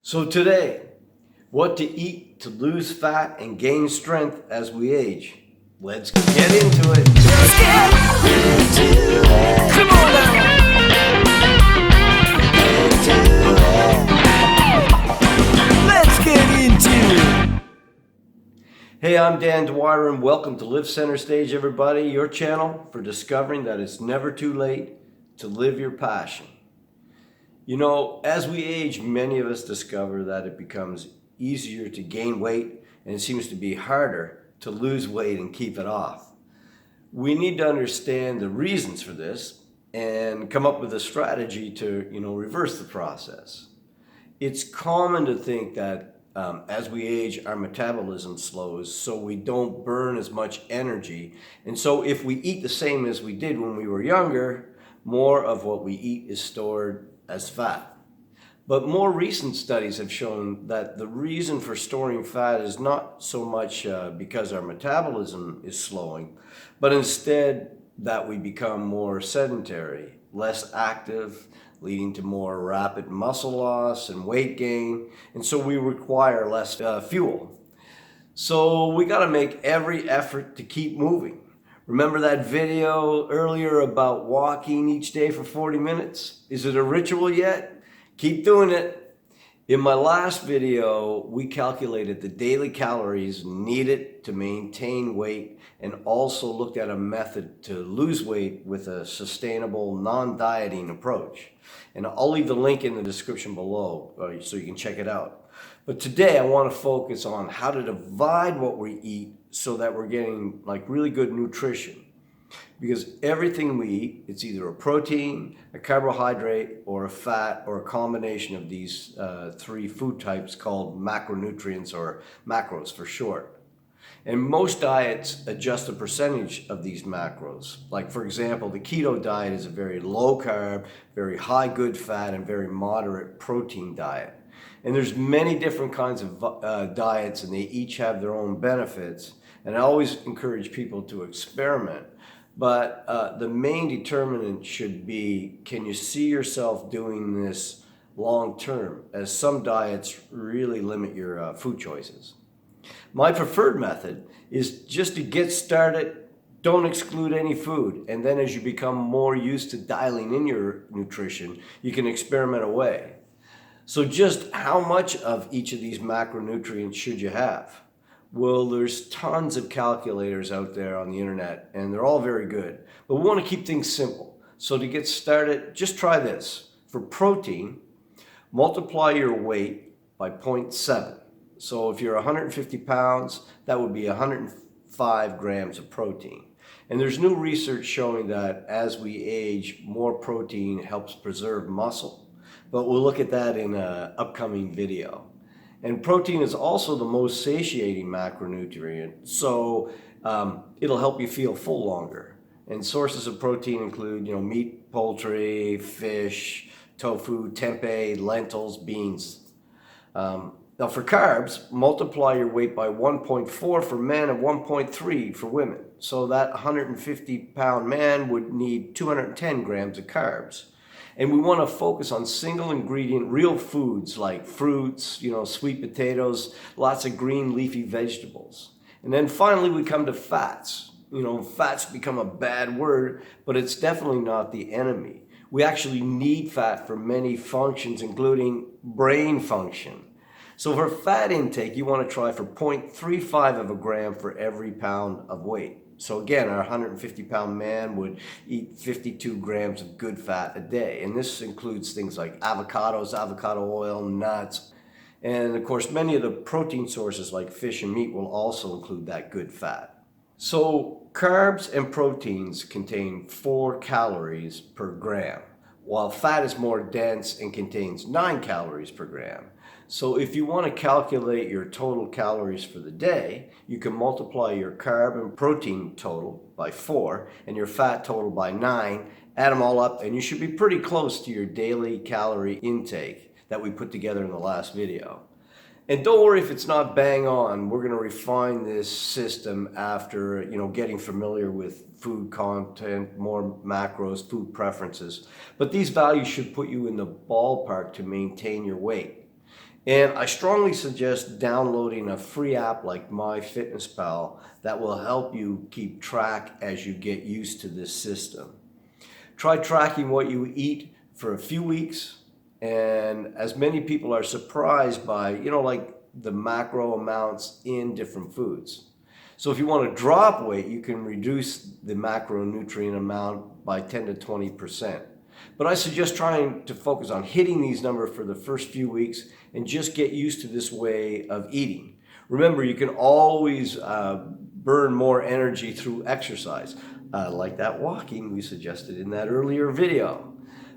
So today, what to eat to lose fat and gain strength as we age. Let's get into it. Let's get into it. Come on now. Let's get into it. Hey, I'm Dan Dwyer and welcome to Live Center Stage, everybody, your channel for discovering that it's never too late to live your passion. You know, as we age, many of us discover that it becomes easier to gain weight and it seems to be harder to lose weight and keep it off. We need to understand the reasons for this and come up with a strategy to, reverse the process. It's common to think that as we age, our metabolism slows, so we don't burn as much energy. And so if we eat the same as we did when we were younger, more of what we eat is stored as fat. But more recent studies have shown that the reason for storing fat is not so much because our metabolism is slowing, but instead that we become more sedentary, less active, leading to more rapid muscle loss and weight gain, and so we require less fuel. So we got to make every effort to keep moving. Remember that video earlier about walking each day for 40 minutes? Is it a ritual yet? Keep doing it. In my last video, we calculated the daily calories needed to maintain weight and also looked at a method to lose weight with a sustainable, non-dieting approach. And I'll leave the link in the description below so you can check it out. But today I want to focus on how to divide what we eat so that we're getting really good nutrition. Because everything we eat, it's either a protein, a carbohydrate, or a fat, or a combination of these three food types called macronutrients, or macros for short. And most diets adjust a percentage of these macros. Like, for example, the keto diet is a very low carb, very high good fat, and very moderate protein diet. And there's many different kinds of diets, and they each have their own benefits. And I always encourage people to experiment. But the main determinant should be, can you see yourself doing this long term? As some diets really limit your food choices. My preferred method is just to get started, don't exclude any food. And then as you become more used to dialing in your nutrition, you can experiment away. So just how much of each of these macronutrients should you have? Well, there's tons of calculators out there on the internet, and they're all very good. But we want to keep things simple. So to get started, just try this. For protein, multiply your weight by 0.7. So if you're 150 pounds, that would be 105 grams of protein. And there's new research showing that as we age, more protein helps preserve muscle. But we'll look at that in an upcoming video. And protein is also the most satiating macronutrient, so it'll help you feel full longer. And sources of protein include, meat, poultry, fish, tofu, tempeh, lentils, beans. Now for carbs, multiply your weight by 1.4 for men and 1.3 for women. So that 150-pound man would need 210 grams of carbs. And we want to focus on single ingredient, real foods like fruits, sweet potatoes, lots of green leafy vegetables. And then finally we come to fats. Fats become a bad word, but it's definitely not the enemy. We actually need fat for many functions, including brain function. So for fat intake, you want to try for 0.35 of a gram for every pound of weight. So again, our 150-pound man would eat 52 grams of good fat a day. And this includes things like avocados, avocado oil, nuts. And of course, many of the protein sources like fish and meat will also include that good fat. So carbs and proteins contain 4 calories per gram, while fat is more dense and contains 9 calories per gram. So if you want to calculate your total calories for the day, you can multiply your carb and protein total by 4 and your fat total by 9, add them all up, and you should be pretty close to your daily calorie intake that we put together in the last video. And don't worry if it's not bang on. We're going to refine this system after, getting familiar with food content, more macros, food preferences. But these values should put you in the ballpark to maintain your weight. And I strongly suggest downloading a free app like MyFitnessPal that will help you keep track as you get used to this system. Try tracking what you eat for a few weeks, and as many people are surprised by, like the macro amounts in different foods. So if you want to drop weight, you can reduce the macronutrient amount by 10 to 20%. But I suggest trying to focus on hitting these numbers for the first few weeks and just get used to this way of eating. Remember, you can always burn more energy through exercise, like that walking we suggested in that earlier video.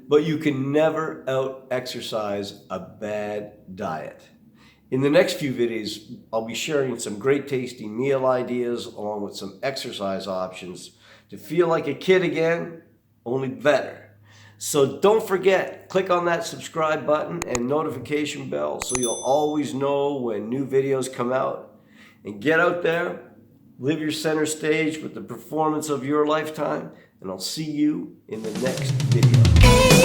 But you can never out-exercise a bad diet. In the next few videos, I'll be sharing some great tasting meal ideas along with some exercise options to feel like a kid again, only better. So don't forget, click on that subscribe button and notification bell so you'll always know when new videos come out. And get out there, live your center stage with the performance of your lifetime, and I'll see you in the next video.